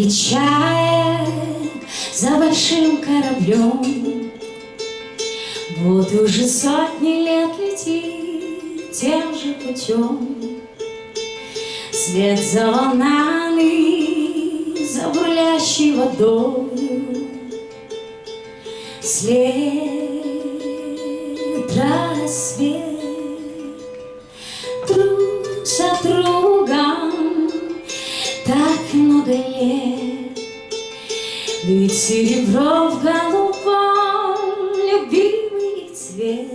встречает за большим кораблем. Вот уже сотни лет летит тем же путем, вслед за волнами, за бурлящей водою, вслед рассвет. Друг за другом так много лет, ведь серебро в голубом любимый цвет.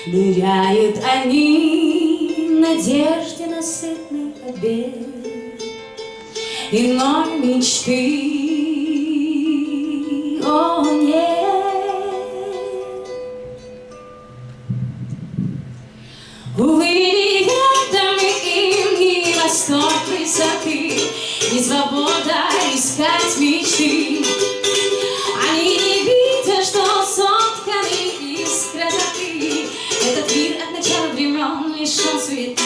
Ныряют они в надежде на сытный обед иной мечты. О, нет, увы, неведомы им ни восток высоты, ни свобода искать мечты. Они не видят, что сотканы из красоты. Этот мир от начала времен лишен суеты.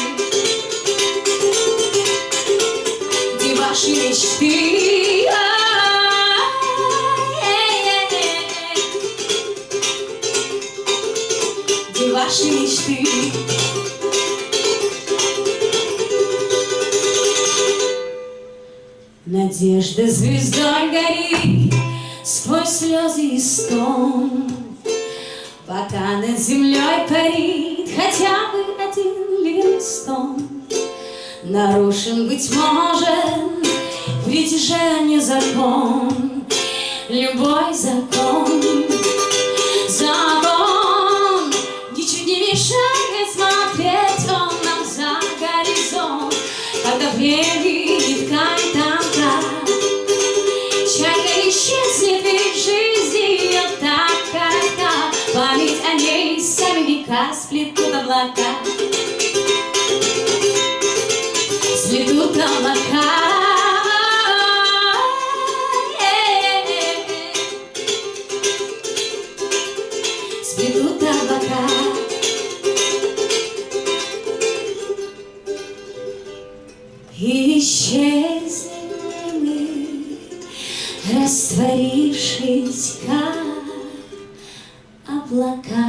Где ваши мечты? Где ваши мечты? Надежда звездой горит сквозь слезы и стон, пока над землей парит хотя бы один ливингстон. Нарушен, быть может, притяжение закон, любой закон. Закон ничуть не мешает смотреть он нам за горизонт, когда времени ткань там так. Чайка исчезнет, ведь жизнь ее так коротка. Память о ней сами века сплетут облака. Сплетут облака. Сплетут облака. И исчезнем мы, растворившись, как облака.